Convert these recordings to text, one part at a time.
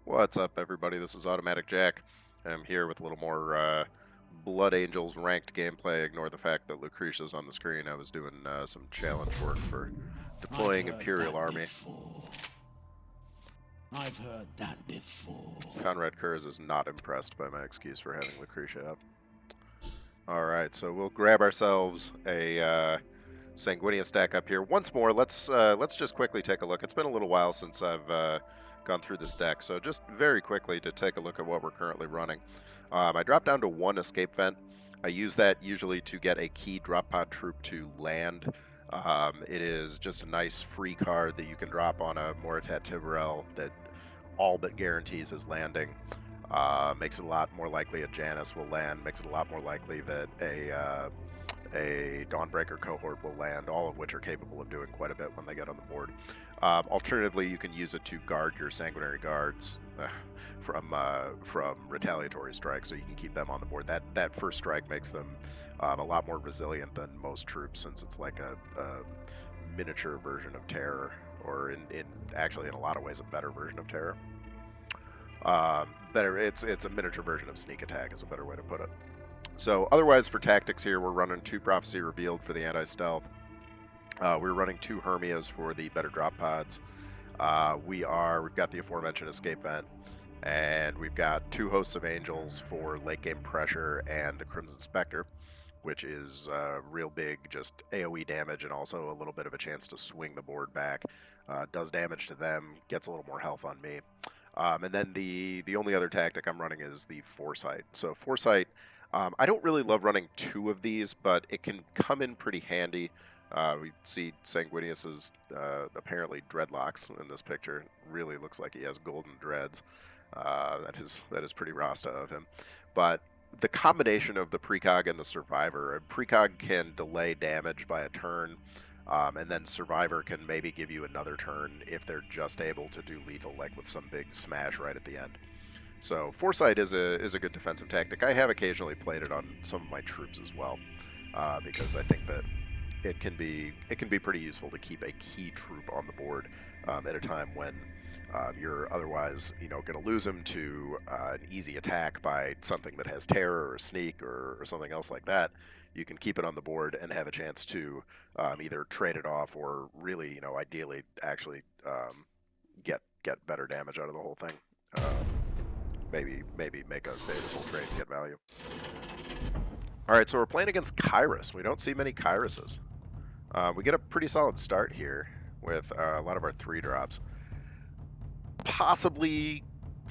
What's up, everybody? This is Automatic Jack. I'm here with a little more Blood Angels ranked gameplay. Ignore the fact that Lucretia's on the screen. I was doing some challenge work for I've deploying heard Imperial that Army. before. I've heard that before. Conrad Kurz is not impressed by my excuse for having Lucretia up. Alright, so we'll grab ourselves a Sanguinius stack up here. Once more, let's just quickly take a look. It's been a little while since I've gone through this deck, so just very quickly to take a look at what we're currently running. I dropped down to one escape vent. I use that usually to get a key drop pod troop to land. It is just a nice free card that you can drop on a Moritat Tiberel that all but guarantees his landing. Makes it a lot more likely a Janus will land, makes it a lot more likely that a Dawnbreaker cohort will land, all of which are capable of doing quite a bit when they get on the board. Alternatively, you can use it to guard your Sanguinary Guards from retaliatory strikes, so you can keep them on the board. That first strike makes them a lot more resilient than most troops, since it's like a miniature version of Terror, or actually in a lot of ways a better version of Terror. It's a miniature version of Sneak Attack is a better way to put it. So otherwise for tactics here, we're running 2 Prophecy Revealed for the anti-stealth. We're running 2 Hermias for the better drop pods. We've got the aforementioned escape vent, and we've got 2 Hosts of Angels for late game pressure and the Crimson Spectre, which is real big, just AoE damage and also a little bit of a chance to swing the board back. Does damage to them, gets a little more health on me. And then the only other tactic I'm running is the Foresight. So Foresight, I don't really love running 2 of these, but it can come in pretty handy. We see Sanguinius's apparently dreadlocks in this picture. Really looks like he has golden dreads. That is pretty Rasta of him. But the combination of the Precog and the Survivor, a Precog can delay damage by a turn, and then Survivor can maybe give you another turn if they're just able to do lethal, like with some big smash right at the end. So Foresight is a good defensive tactic. I have occasionally played it on some of my troops as well, because I think that it can be pretty useful to keep a key troop on the board at a time when you're otherwise going to lose him to an easy attack by something that has terror or sneak or something else like that. You can keep it on the board and have a chance to either trade it off or really, ideally actually get better damage out of the whole thing. Maybe make a favorable trade and get value. All right, so we're playing against Kyrus. We don't see many Kyruses. We get a pretty solid start here with a lot of our 3 drops. Possibly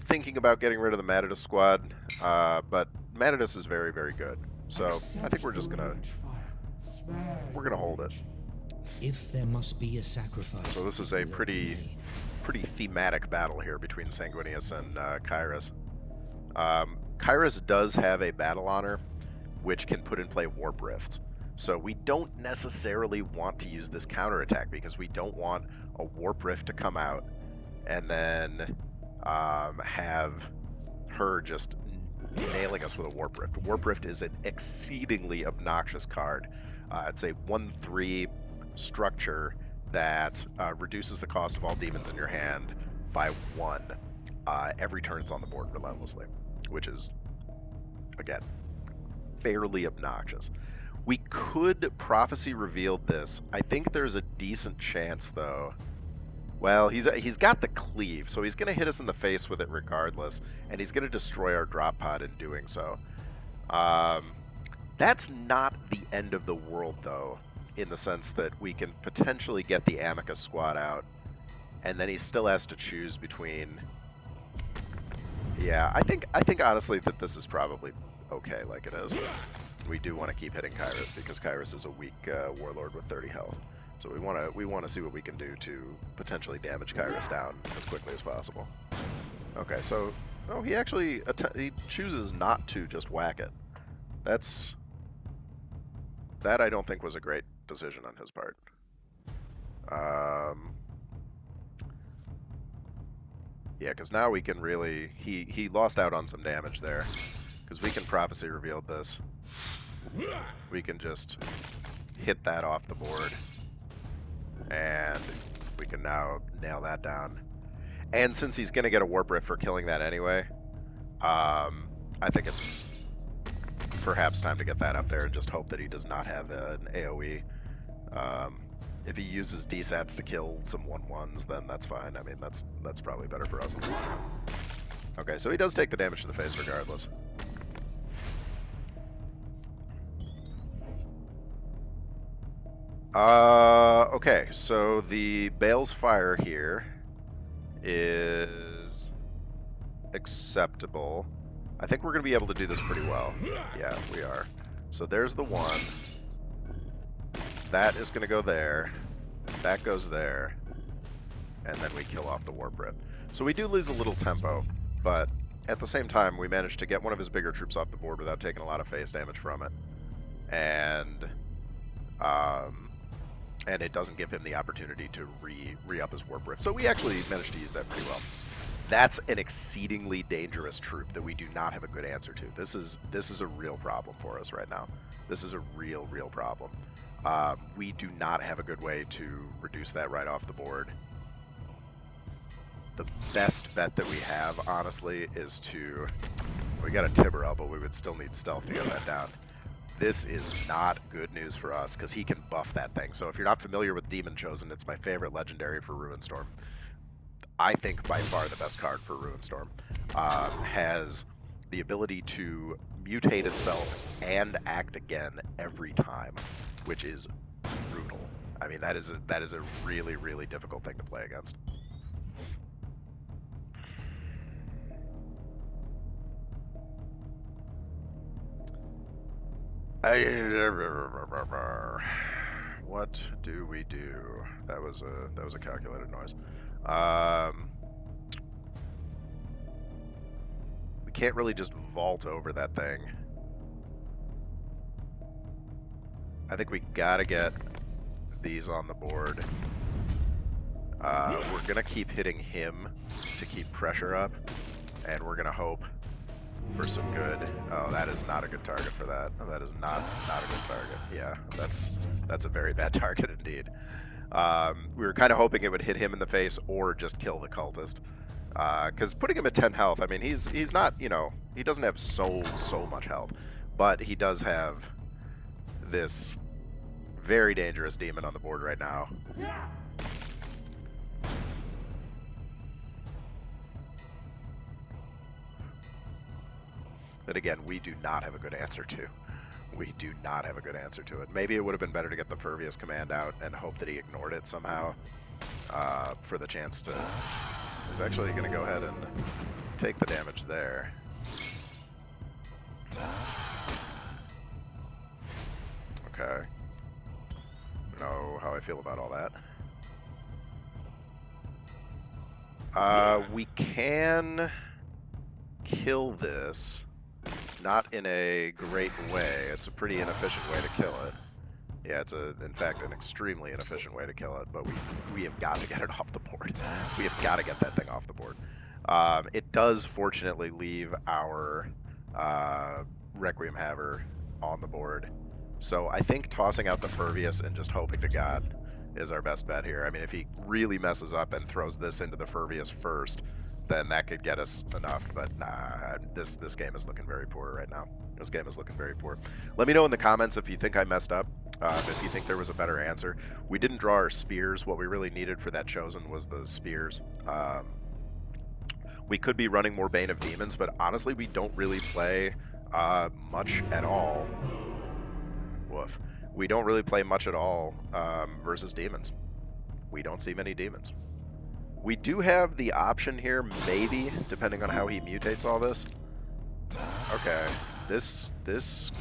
thinking about getting rid of the Matadus squad, but Matadus is very, very good. So I think we're just gonna hold it. If there must be a sacrifice. So this is a pretty thematic battle here between Sanguinius and Kyrus. Kyrus does have a battle honor, which can put in play Warp Rifts. So we don't necessarily want to use this counterattack because we don't want a Warp Rift to come out and then have her just nailing us with a Warp Rift. Warp Rift is an exceedingly obnoxious card. It's a 1/3 structure that reduces the cost of all demons in your hand by 1 every turn it's on the board relentlessly, which is, again, fairly obnoxious. We could Prophecy Reveal this. I think there's a decent chance, though. Well, he's got the cleave, so he's going to hit us in the face with it regardless, and he's going to destroy our drop pod in doing so. That's not the end of the world, though, in the sense that we can potentially get the Amicus squad out, and then he still has to choose between... Yeah, I think honestly that this is probably okay like it is. We do want to keep hitting Kyrus because Kyrus is a weak warlord with 30 health. So we want to see what we can do to potentially damage Kyrus down as quickly as possible. Okay, so he actually he chooses not to just whack it. That I don't think was a great decision on his part. Yeah, because now we can really... He lost out on some damage there. Because we can Prophecy Reveal this. We can just hit that off the board. And we can now nail that down. And since he's going to get a Warp Rift for killing that anyway, I think it's perhaps time to get that up there and just hope that he does not have an AoE. If he uses DSATs to kill some 1/1s, then that's fine. I mean, that's probably better for us in the long run. Okay, so he does take the damage to the face regardless. Okay, so the Bale's Fire here is acceptable. I think we're going to be able to do this pretty well. Yeah, we are. So there's the one. That is going to go there. That goes there. And then we kill off the Warp Rift. So we do lose a little tempo, but at the same time, we managed to get one of his bigger troops off the board without taking a lot of face damage from it. And it doesn't give him the opportunity to re-up his Warp Rift. So we actually managed to use that pretty well. That's an exceedingly dangerous troop that we do not have a good answer to. This is a real problem for us right now. This is a real problem. We do not have a good way to reduce that right off the board. The best bet that we have, honestly, is to... We got a Tiberel, but we would still need stealth to get that down. This is not good news for us, because he can buff that thing. So if you're not familiar with Demon Chosen, it's my favorite legendary for Ruinstorm. I think by far the best card for Ruinstorm. Has the ability to mutate itself and act again every time, which is brutal. I mean, that is a really difficult thing to play against. What do we do? That was a calculated noise. We can't really just vault over that thing. I think we gotta get these on the board. We're gonna keep hitting him to keep pressure up, and we're gonna hope for some good. Oh, that is not a good target for that. That is not a good target. Yeah, that's a very bad target indeed. We were kind of hoping it would hit him in the face or just kill the cultist. Because putting him at 10 health, I mean, he's not, you know, he doesn't have so much health, but he does have this very dangerous demon on the board right now. That again, we do not have a good answer to. We do not have a good answer to it. Maybe it would have been better to get the Furvius command out and hope that he ignored it somehow for the chance to... He's actually going to go ahead and take the damage there. Okay. I don't know how I feel about all that. We can kill this. Not in a great way. It's a pretty inefficient way to kill it. Yeah, it's in fact an extremely inefficient way to kill it, but we have got to get it off the board. We have got to get that thing off the board. It does fortunately leave our Requiem Haver on the board. So I think tossing out the Furvius and just hoping to God is our best bet here. I mean, if he really messes up and throws this into the Furvius first, then that could get us enough, but nah, this game is looking very poor right now. This game is looking very poor. Let me know in the comments if you think I messed up, if you think there was a better answer. We didn't draw our spears. What we really needed for that Chosen was the spears. We could be running more Bane of Demons, but honestly, we don't really play much at all. Woof. We don't really play much at all versus demons. We don't see many demons. We do have the option here, maybe, depending on how he mutates all this. Okay, this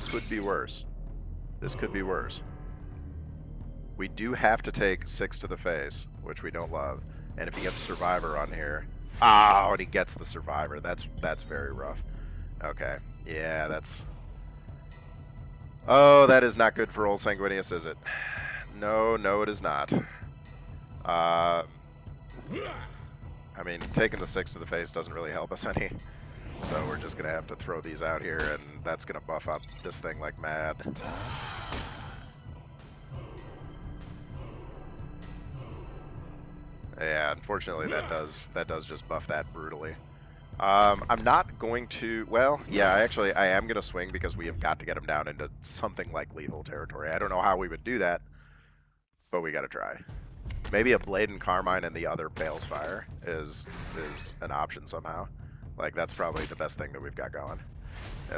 could be worse. This could be worse. We do have to take 6 to the face, which we don't love. And if he gets Survivor on here... Oh, and he gets the Survivor. That's very rough. Okay, yeah, that's... Oh, that is not good for old Sanguinius, is it? No, it is not. I mean, taking the 6 to the face doesn't really help us any. So we're just going to have to throw these out here, and that's going to buff up this thing like mad. Yeah, unfortunately that does just buff that brutally. I'm not going to, well, yeah, I am going to swing because we have got to get him down into something like lethal territory. I don't know how we would do that, but we got to try. Maybe a Blade and Carmine and the other Bale's Fire is an option somehow. Like, that's probably the best thing that we've got going.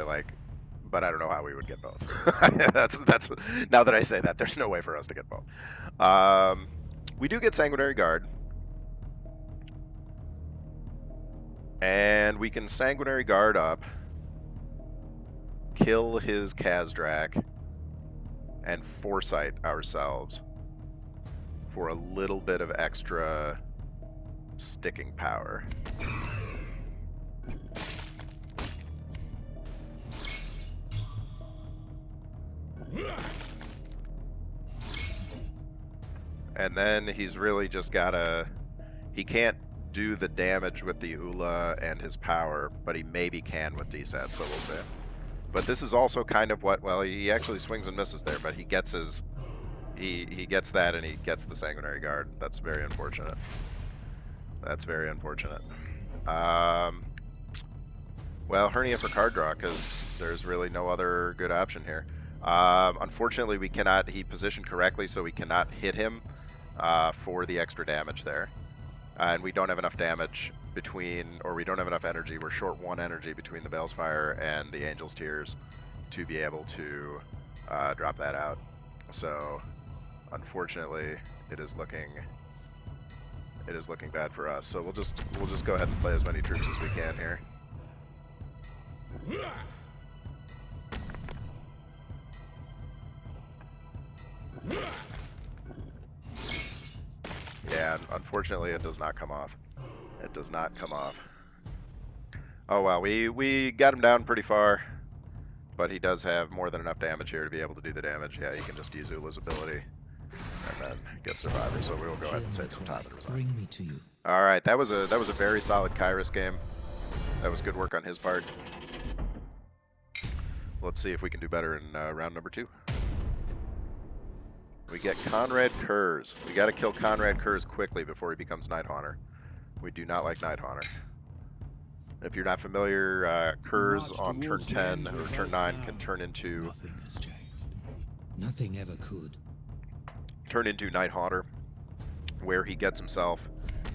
Like, but I don't know how we would get both. that's now that I say that, there's no way for us to get both. We do get Sanguinary Guard. And we can Sanguinary Guard up, kill his Kazdrak, and Foresight ourselves for a little bit of extra sticking power. And then he's really just gotta... He can't do the damage with the Ula and his power, but he maybe can with DSAT, so we'll see. But this is also kind of what... Well, he actually swings and misses there, but he gets his... He gets that, and he gets the Sanguinary Guard. That's very unfortunate. That's very unfortunate. Well, Hernia for card draw, because there's really no other good option here. Unfortunately, we cannot... He positioned correctly, so we cannot hit him for the extra damage there. And we don't have enough damage between... Or we don't have enough energy. We're short 1 energy between the Bale's Fire and the Angel's Tears to be able to drop that out. So... Unfortunately, it is looking bad for us. So we'll just go ahead and play as many troops as we can here. Yeah, unfortunately, it does not come off. It does not come off. Oh well, we got him down pretty far, but he does have more than enough damage here to be able to do the damage. Yeah, he can just use Ula's ability. And then get Survivor, so we will go ahead and save some time and resign. Bring me to you. All right, that was a very solid Kairos game. That was good work on his part. Let's see if we can do better in round number 2. We get Conrad Kurz. We got to kill Conrad Kurz quickly before he becomes Night Haunter. We do not like Night Haunter. If you're not familiar, Kurz on turn 10 or turn 9 can turn into... Nothing has changed. Nothing ever could. Turn into Night Haunter, where he gets himself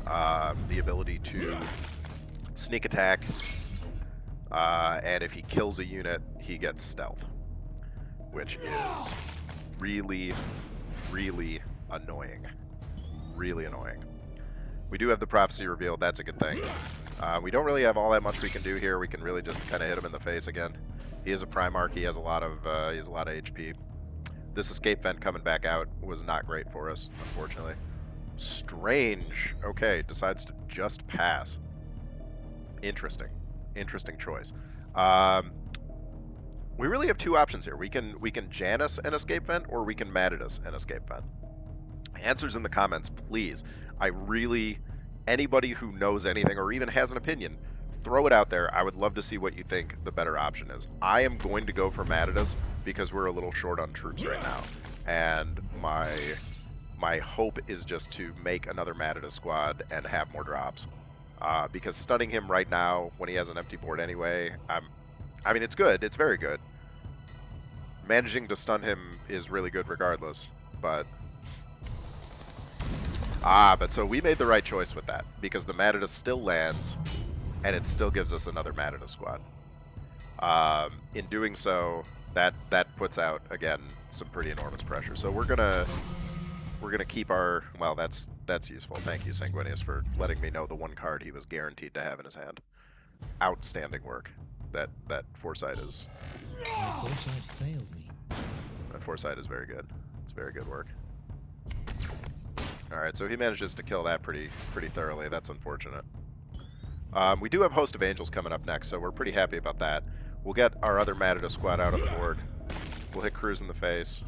the ability to sneak attack, and if he kills a unit, he gets stealth, which is really, really annoying. Really annoying. We do have the prophecy revealed. That's a good thing. We don't really have all that much we can do here. We can really just kind of hit him in the face again. He is a Primarch. He has a lot of HP. This escape vent coming back out was not great for us, unfortunately. Strange. Okay, decides to just pass. Interesting. Interesting choice. We really have 2 options here. We can Janus an escape vent, or we can Matidus an escape vent. Answers in the comments, please. I really... Anybody who knows anything or even has an opinion, throw it out there. I would love to see what you think the better option is. I am going to go for Matidus because we're a little short on troops right now. And my hope is just to make another Matidus squad and have more drops. Because stunning him right now when he has an empty board anyway, I mean, it's good. It's very good. Managing to stun him is really good regardless, but... but so we made the right choice with that, because the Matidus still lands, and it still gives us another Matidus squad. In doing so, that puts out, again, some pretty enormous pressure. So we're gonna keep our... Well, that's useful. Thank you, Sanguinius, for letting me know the 1 card he was guaranteed to have in his hand. Outstanding work. That Foresight is... My foresight failed me. That Foresight is very good. It's very good work. Alright, so he manages to kill that pretty thoroughly. That's unfortunate. We do have Host of Angels coming up next, so we're pretty happy about that. We'll get our other Matidus squad out on the board. We'll hit Kurz in the face,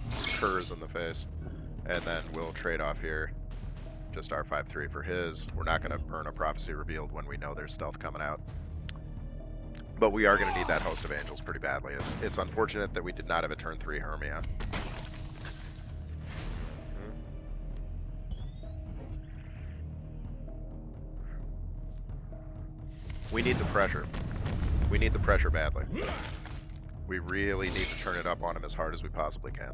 and then we'll trade off here. Just our 5-3 for his. We're not going to burn a Prophecy Revealed when we know there's stealth coming out. But we are going to need that Host of Angels pretty badly. It's unfortunate that we did not have a turn 3 Hermia. We need the pressure. We need the pressure badly. We really need to turn it up on him as hard as we possibly can.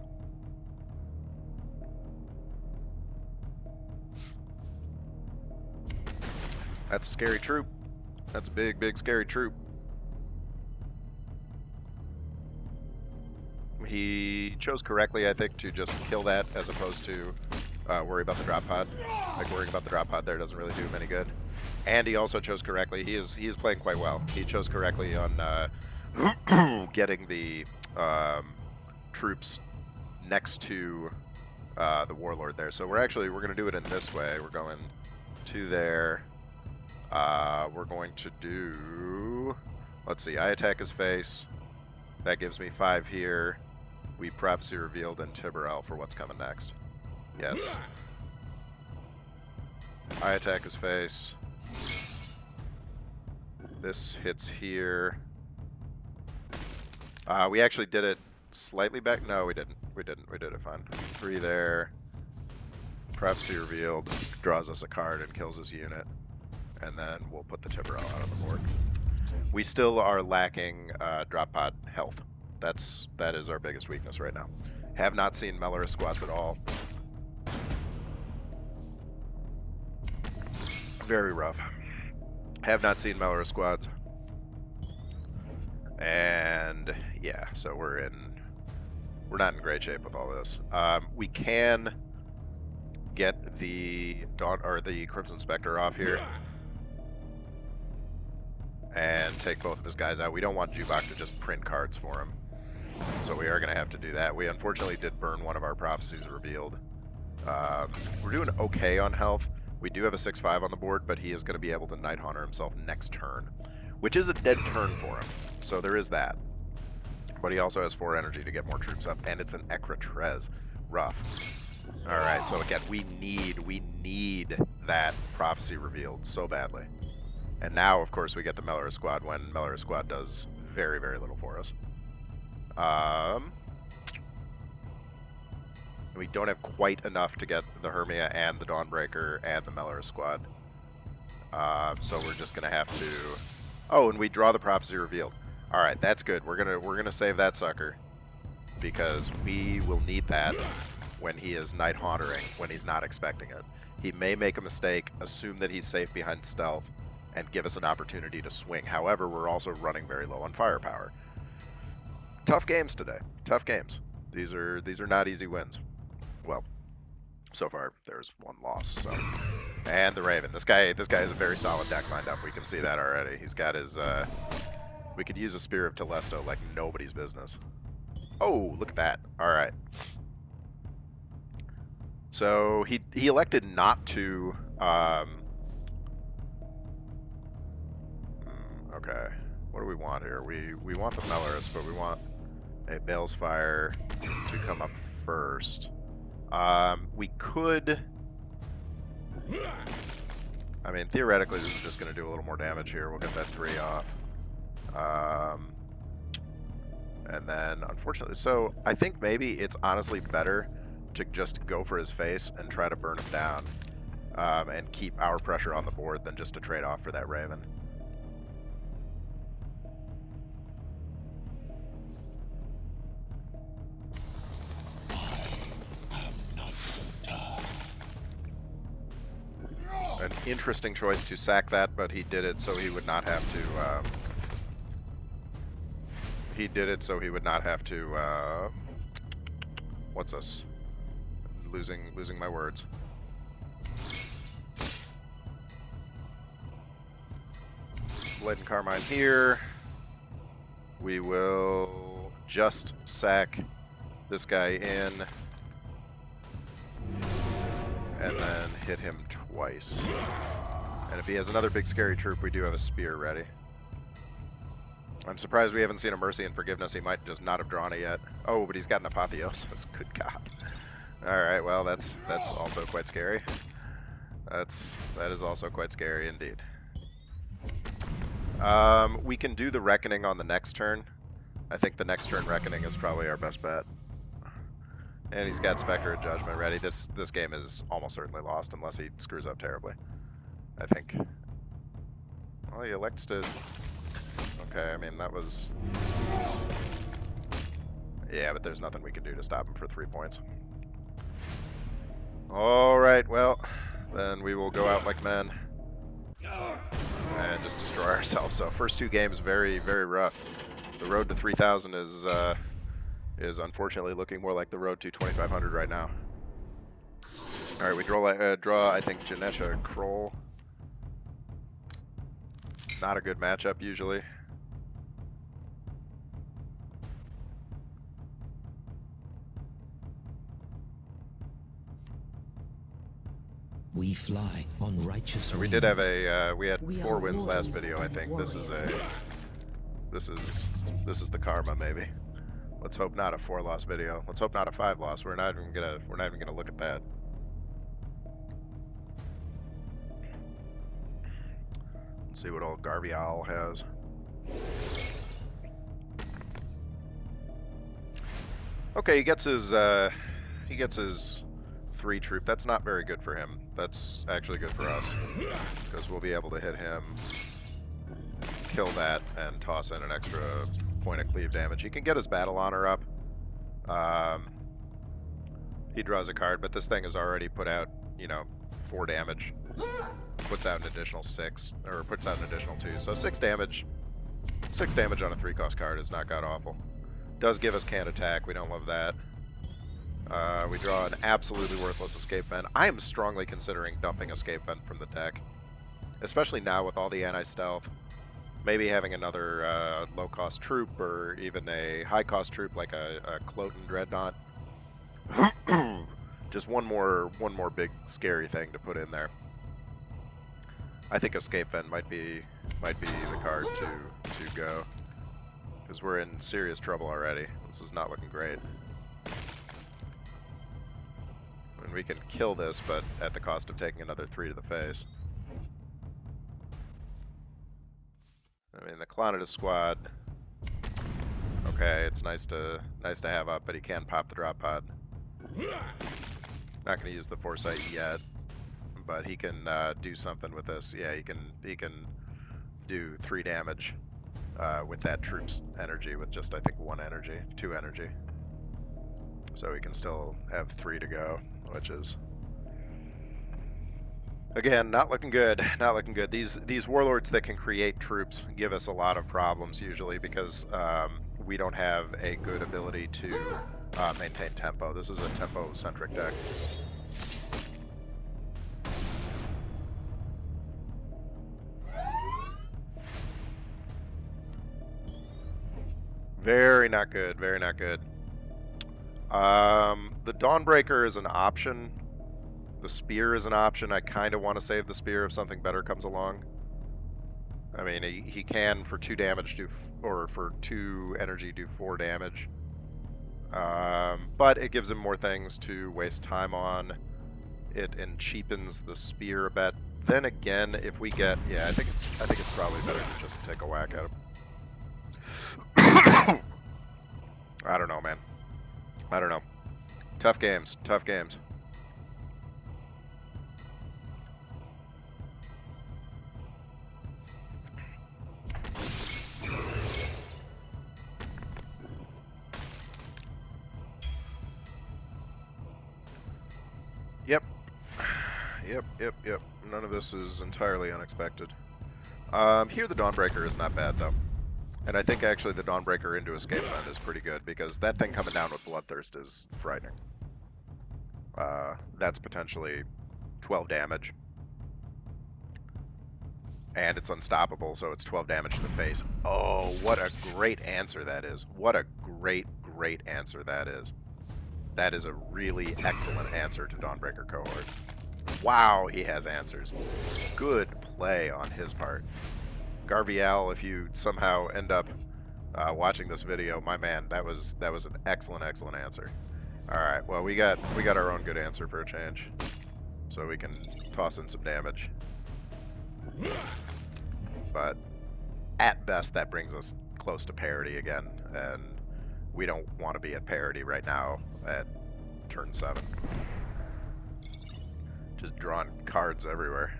That's a scary troop. That's a big, big, scary troop. He chose correctly, I think, to just kill that as opposed to worry about the drop pod. Like, worrying about the drop pod there doesn't really do him any good. And he also chose correctly. He is playing quite well. He chose correctly on getting the troops next to the warlord there. So we're going to do it in this way. We're going to there. We're going to do... Let's see. I attack his face. That gives me 5 here. We prophecy revealed in Tiberel for what's coming next. Yes. I attack his face. This hits here. We actually did it slightly back. No, we didn't. We did it fine. 3 there. Prophecy revealed. Draws us a card and kills his unit. And then we'll put the Tiberel out on the board. We still are lacking drop pod health. That is our biggest weakness right now. Have not seen Melorus squads at all. Very rough. Have not seen Melorus squads. And yeah, so we're not in great shape with all this. We can get the Crimson Spectre off here and take both of his guys out. We don't want Jubak to just print cards for him, so we are going to have to do that. We unfortunately did burn one of our prophecies revealed. We're doing okay on health. We do have a 6/5 on the board, but he is going to be able to Night Haunter himself next turn, which is a dead turn for him. So there is that. But he also has 4 energy to get more troops up, and it's an Ecratrez. Rough. All right, so again, we need that prophecy revealed so badly. And now, of course, we get the Melorus squad when Melorus squad does very, very little for us. We don't have quite enough to get the Hermia and the Dawnbreaker and the Melorus squad. So we're just gonna have to... Oh, and we draw the prophecy revealed. All right, that's good. We're gonna save that sucker because we will need that when he is Night Haunting, when he's not expecting it. He may make a mistake, assume that he's safe behind stealth, and give us an opportunity to swing. However, we're also running very low on firepower. Tough games today. Tough games. These are not easy wins. Well, so far there's 1 loss. So, and the Raven. This guy is a very solid deck lined up. We can see that already. He's got his. We could use a Spear of Telesto like nobody's business. Oh, look at that. All right. So he elected not to. Okay. What do we want here? We want the Melorus, but we want a Balefire to come up first. We could... I mean, theoretically, this is just going to do a little more damage here. We'll get that 3 off. And then, unfortunately... So, I think maybe it's honestly better to just go for his face and try to burn him down. And keep our pressure on the board than just to trade off for that Raven. An interesting choice to sack that, but he did it so he would not have to. He did it so he would not have to. What's this? Losing my words. Blade and Carmine here. We will just sack this guy in. And then hit him twice. And if he has another big scary troop, we do have a spear ready. I'm surprised we haven't seen a Mercy and Forgiveness. He might just not have drawn it yet. Oh, but he's got an Apotheosis. Good God. Alright, well, that's also quite scary. That is also quite scary indeed. We can do the Reckoning on the next turn. I think the next turn Reckoning is probably our best bet. And he's got Spectre of Judgment ready. This game is almost certainly lost unless he screws up terribly, I think. Well, he elects to... Okay, I mean, that was... Yeah, but there's nothing we can do to stop him for 3 points. Alright, well, then we will go out like men. And just destroy ourselves. So, first 2 games, very, very rough. The road to 3,000 is unfortunately looking more like the road to 2,500 right now. Alright, we draw, I think, Janesha Kroll. Not a good matchup, usually. We fly on righteous So we wings. did have a, we had We 4 are wins last warriors video, I and think. This is warriors. the karma, maybe. Let's hope not a 4-loss video. Let's hope not a 5-loss. We're not even gonna look at that. Let's see what old Garvial has. Okay, he gets his 3 troop. That's not very good for him. That's actually good for us, because we'll be able to hit him, kill that, and toss in an extra point of cleave damage. He can get his battle honor up. He draws a card, but this thing has already put out, you know, 4 damage. Puts out an additional 6, or puts out an additional 2. So 6 damage. 6 damage on a 3-cost card is not god-awful. Does give us can't attack. We don't love that. We draw an absolutely worthless escape vent. I am strongly considering dumping escape vent from the deck, especially now with all the anti-stealth. Maybe having another low-cost troop, or even a high-cost troop like a Cloten Dreadnought. Just one more big scary thing to put in there. I think escape vent might be the card to go, because we're in serious trouble already. This is not looking great. And we can kill this, but at the cost of taking another 3 to the face. I mean, the Clonitus squad. Okay, it's nice to have up, but he can pop the drop pod. Not going to use the foresight yet, but he can do something with this. Yeah, he can do 3 damage with that troop's energy, with just I think 1 energy, 2 energy. So he can still have 3 to go, which is, again, not looking good. Not looking good. These warlords that can create troops give us a lot of problems usually, because we don't have a good ability to maintain tempo. This is a tempo-centric deck. Very not good. Very not good. The Dawnbreaker is an option. The Spear is an option. I kind of want to save the Spear if something better comes along. I mean, he can for 2 damage do, or for 2 energy do 4 damage. But it gives him more things to waste time on. It cheapens the Spear a bit. Then again, if we get, yeah, I think it's probably better to just take a whack at him. I don't know, man. I don't know. Tough games. Tough games. Yep. Yep. None of this is entirely unexpected. Here the Dawnbreaker is not bad, though. And I think actually the Dawnbreaker into Escape Vent is pretty good, because that thing coming down with Bloodthirst is frightening. That's potentially 12 damage. And it's unstoppable, so it's 12 damage to the face. Oh, what a great answer that is. What a great answer that is. That is a really excellent answer to Dawnbreaker Cohort. Wow, he has answers. Good play on his part. Garvial, if you somehow end up watching this video, my man, that was an excellent answer. All right, well we got our own good answer for a change, so we can toss in some damage. But at best, that brings us close to parity again, and we don't want to be at parity right now at turn 7. Just drawing cards everywhere.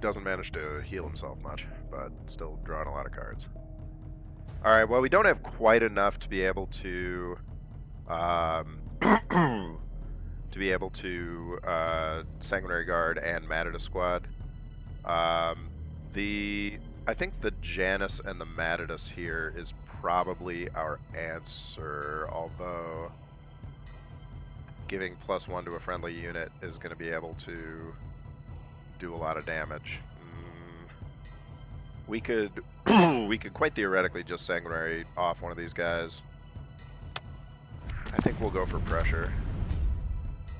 doesn't manage to heal himself much, but still drawing a lot of cards. All right, well, we don't have quite enough to be able to Sanguinary Guard and Matadus Squad. I think the Janus and the Matadus here is probably our answer, although giving +1 to a friendly unit is going to be able to do a lot of damage. We could we could quite theoretically just Sanguinary off one of these guys. I think we'll go for pressure.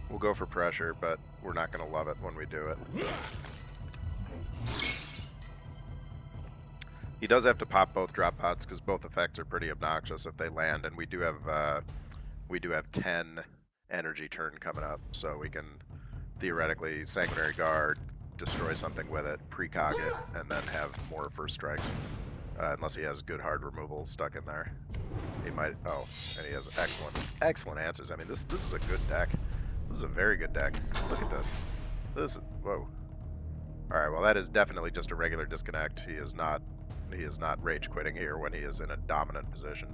We'll go for pressure, but we're not going to love it when we do it. He does have to pop both drop pods because both effects are pretty obnoxious if they land, and we do have 10 energy turn coming up, so we can theoretically Sanguinary Guard, destroy something with it, precog it, and then have more first strikes. Unless he has good hard removal stuck in there. He might. Oh, and he has excellent answers. I mean, this is a good deck. This is a very good deck. Look at this. This is, whoa. All right, well, that is definitely just a regular disconnect. He is not rage quitting here when he is in a dominant position.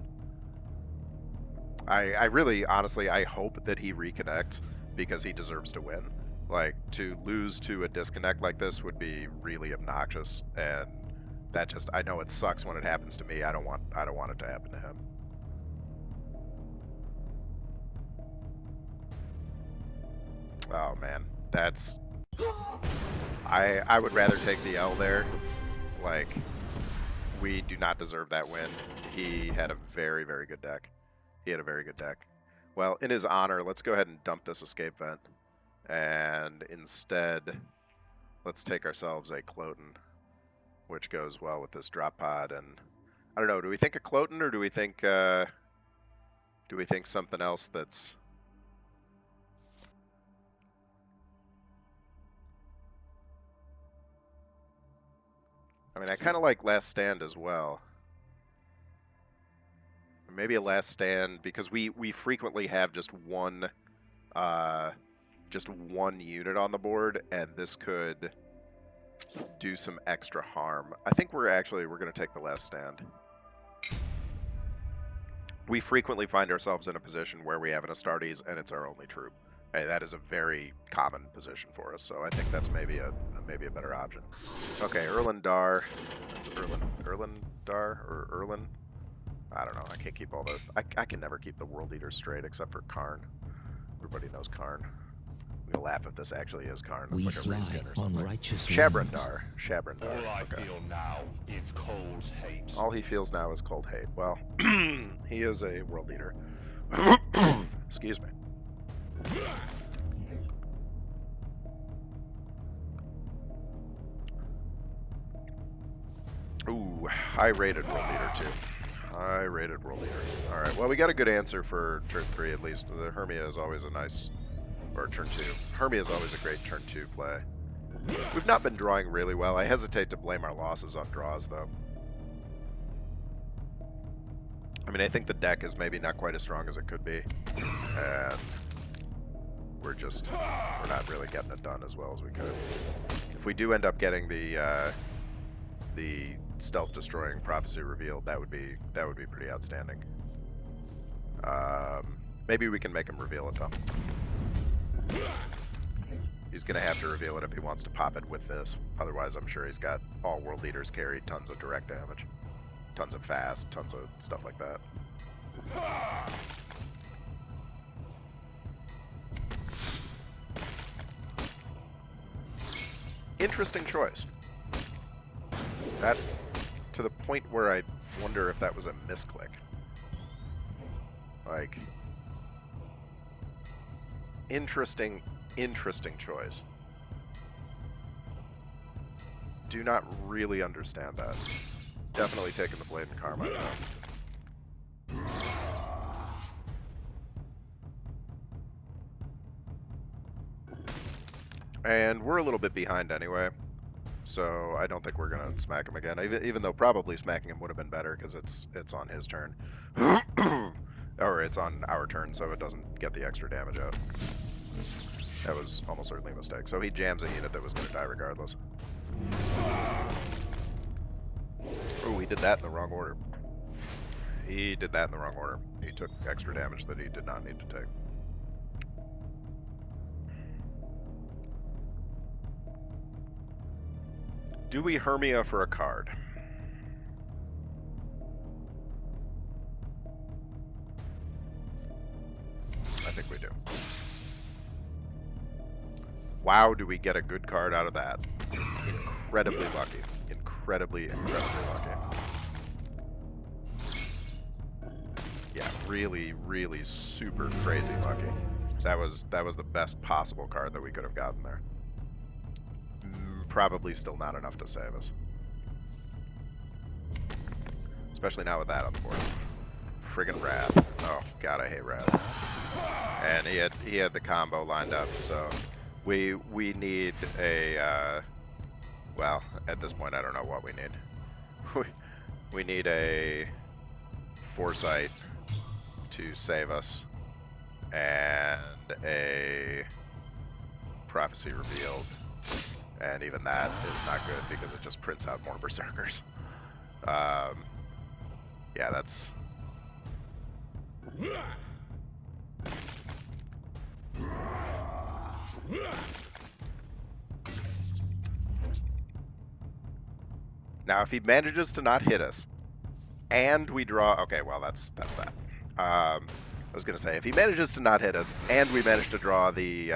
I really, honestly, I hope that he reconnects because he deserves to win. Like, to lose to a disconnect like this would be really obnoxious, and that just, I know it sucks when it happens to me. I don't want it to happen to him. Oh man, that's, I would rather take the L there. Like, we do not deserve that win. He had a very, very good deck. He had a very good deck. Well, in his honor, let's go ahead and dump this escape vent. And instead, let's take ourselves a Cloten, which goes well with this drop pod. And I don't know, do we think a Cloten, or do we think something else that's... I mean, I kind of like Last Stand as well. Or maybe a Last Stand, because we frequently have just one unit on the board, and this could do some extra harm. I think we're going to take the Last Stand. We frequently find ourselves in a position where we have an Astartes and it's our only troop. Hey, that is a very common position for us, so I think that's maybe a better option. Okay, Erlendar. That's Erlendar or Erlen? I don't know. I can't keep all the... I can never keep the World Eaters straight except for Karn. Everybody knows Karn. I'm gonna laugh if this actually is Karn. We like a fly reskin or on something. righteous Shabrandar. Shabrandar. All I Okay. feel now is cold hate. All he feels now is cold hate. Well, he is a World Eater. Excuse me. Ooh, high-rated World Eater too. High-rated World Eater. All right. Well, we got a good answer for turn 3 at least. The Hermia is always a nice, or turn 2. Hermia is always a great turn 2 play. We've not been drawing really well. I hesitate to blame our losses on draws though. I mean, I think the deck is maybe not quite as strong as it could be, and we're not really getting it done as well as we could. If we do end up getting the stealth destroying prophecy revealed, that would be pretty outstanding. Maybe we can make him reveal it though. He's gonna have to reveal it if he wants to pop it with this. Otherwise, I'm sure he's got all World Leaders carried, tons of direct damage, tons of fast, tons of stuff like that. Interesting choice. That, to the point where I wonder if that was a misclick. Like, interesting choice. Do not really understand that. Definitely taking the blade and karma though. And we're a little bit behind anyway, so I don't think we're gonna smack him again. Even though probably smacking him would have been better because it's on his turn, or it's on our turn, so it doesn't get the extra damage out. That was almost certainly a mistake. So he jams a unit that was going to die regardless. Oh, he did that in the wrong order. He did that in the wrong order. He took extra damage that he did not need to take. Do we Hermia for a card? I think we do. Wow, do we get a good card out of that? Incredibly lucky. Incredibly lucky. Yeah, really, really super crazy lucky. That was the best possible card that we could have gotten there. Probably still not enough to save us. Especially now with that on the board. Friggin' Wrath. Oh god, I hate Wrath. And he had the combo lined up, so we need a well, at this point I don't know what we need. We need a Foresight to save us, and a Prophecy Revealed, and even that is not good because it just prints out more Berserkers. Yeah, that's... Now, if he manages to not hit us, and we draw... Okay, well, that's that. I was going to say, if he manages to not hit us, and we manage to draw the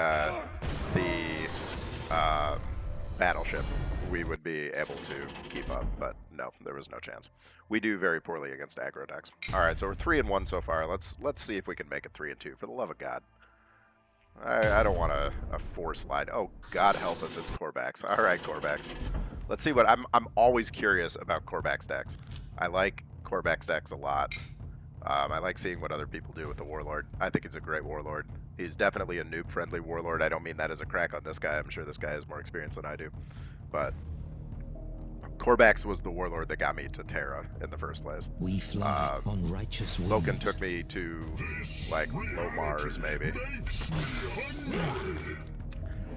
battleship, we would be able to keep up, but no, there was no chance. We do very poorly against aggro decks. Alright, so we're 3-1 so far. Let's see if we can make it 3-2, for the love of God. I don't want a 4 slide. Oh, God help us, it's Korvax. Alright, Korvax. Let's see what... I'm always curious about Korvax decks. I like Korvax decks a lot. I like seeing what other people do with the Warlord. I think he's a great Warlord. He's definitely a noob-friendly Warlord. I don't mean that as a crack on this guy. I'm sure this guy has more experience than I do. But Korvax was the Warlord that got me to Terra in the first place. We fly on righteous wings. Loken took me to, like, low Mars, maybe.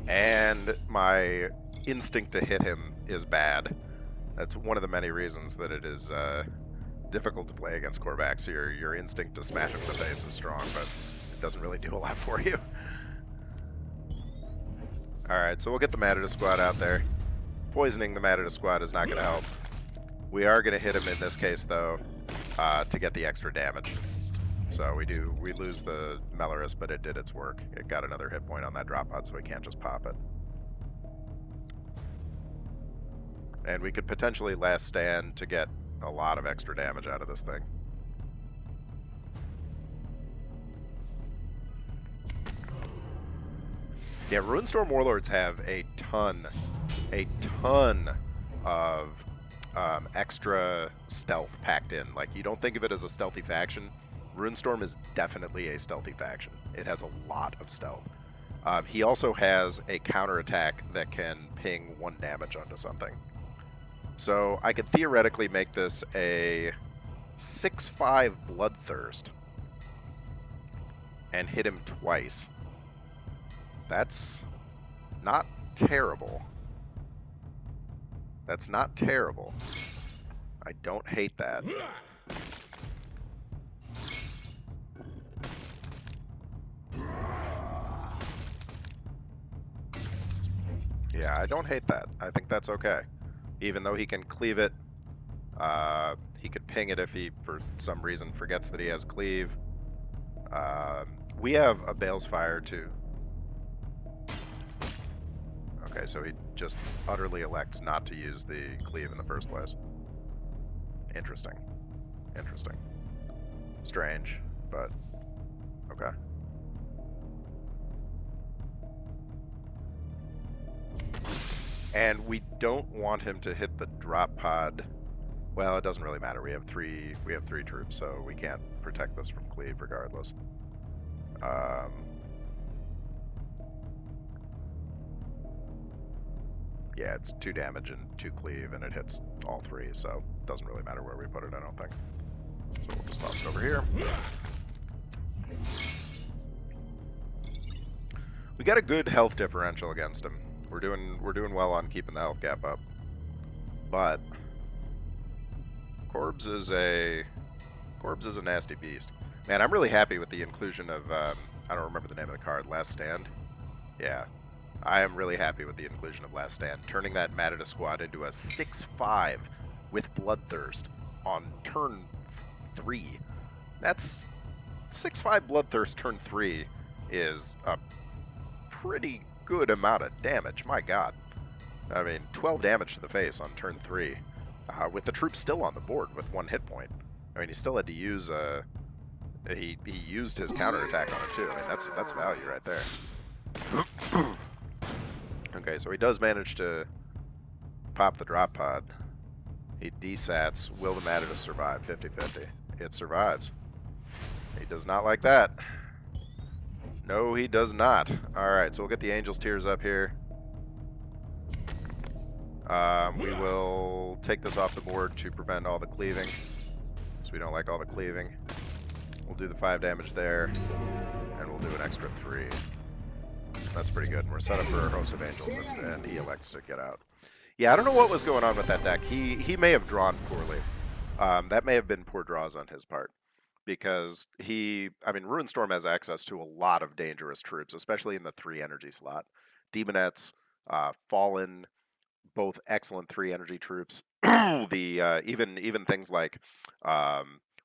And my instinct to hit him is bad. That's one of the many reasons that it is difficult to play against Korvax. Your instinct to smash him in the face is strong, but it doesn't really do a lot for you. Alright, so we'll get the Matador squad out there. Poisoning the Matador squad is not going to help. We are going to hit him in this case, though, to get the extra damage. So we lose the Melorus, but it did its work. It got another hit point on that drop pod, so we can't just pop it. And we could potentially last stand to get a lot of extra damage out of this thing. Yeah, Runestorm Warlords have a ton of extra stealth packed in. Like, you don't think of it as a stealthy faction. Runestorm is definitely a stealthy faction. It has a lot of stealth. He also has a counterattack that can ping 1 damage onto something. So I could theoretically make this a 6/5 Bloodthirst and hit him twice. That's not terrible. That's not terrible. I don't hate that. Yeah, I don't hate that. I think that's okay. Even though he can cleave it, he could ping it if he, for some reason, forgets that he has cleave. We have a Bale's Fire, too. Okay, so he just utterly elects not to use the cleave in the first place. Interesting. Interesting. Strange, but okay. And we don't want him to hit the drop pod. Well, it doesn't really matter. We have three troops, so we can't protect this from cleave regardless. Yeah, it's 2 damage and 2 cleave, and it hits all 3, so it doesn't really matter where we put it, I don't think. So we'll just toss it over here. We got a good health differential against him. We're doing well on keeping the health gap up. But Corbs is a nasty beast. Man, I'm really happy with the inclusion of I don't remember the name of the card. Last Stand. Yeah, I am really happy with the inclusion of Last Stand, turning that Matador squad into a 6/5 with Bloodthirst on turn 3. That's 6/5 Bloodthirst turn 3 is a pretty good amount of damage. My God, I mean 12 damage to the face on turn 3, with the troops still on the board with 1 hit point. I mean, he still had to use he used his counterattack on it too. I mean, that's value right there. Okay, so he does manage to pop the drop pod. He desats. Will the Matador survive? 50-50. It survives. He does not like that. No, he does not. Alright, so we'll get the Angel's Tears up here. We will take this off the board to prevent all the cleaving, so we don't like all the cleaving. We'll do the 5 damage there, and we'll do an extra 3. That's pretty good. And we're set up for a Host of Angels, and he elects to get out. Yeah, I don't know what was going on with that deck. He may have drawn poorly. That may have been poor draws on his part. Because I mean, Ruinstorm has access to a lot of dangerous troops, especially in the 3 energy slot. Demonettes, Fallen, both excellent 3 energy troops. Even things like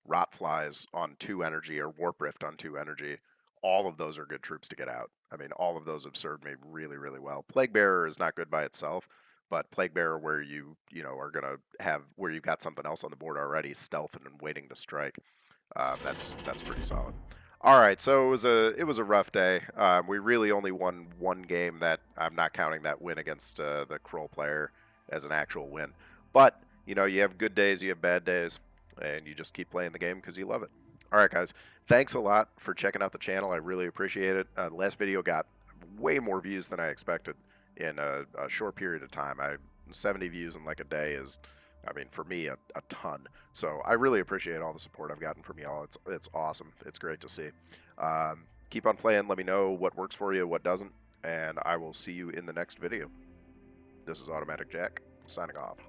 Rotflies on 2 energy or Warp Rift on 2 energy. All of those are good troops to get out. I mean, all of those have served me really, really well. Plague Bearer is not good by itself, but Plague Bearer, where you are gonna have where you've got something else on the board already, stealthing and waiting to strike. That's pretty solid. All right, so it was a rough day. We really only won 1 game. That I'm not counting that win against the Kroll player as an actual win. But you have good days, you have bad days, and you just keep playing the game because you love it. All right, guys. Thanks a lot for checking out the channel. I really appreciate it. The last video got way more views than I expected in a short period of time. 70 views in like a day is, I mean, for me, a ton. So I really appreciate all the support I've gotten from y'all. It's awesome. It's great to see. Keep on playing. Let me know what works for you, what doesn't, and I will see you in the next video. This is Automatic Jack, signing off.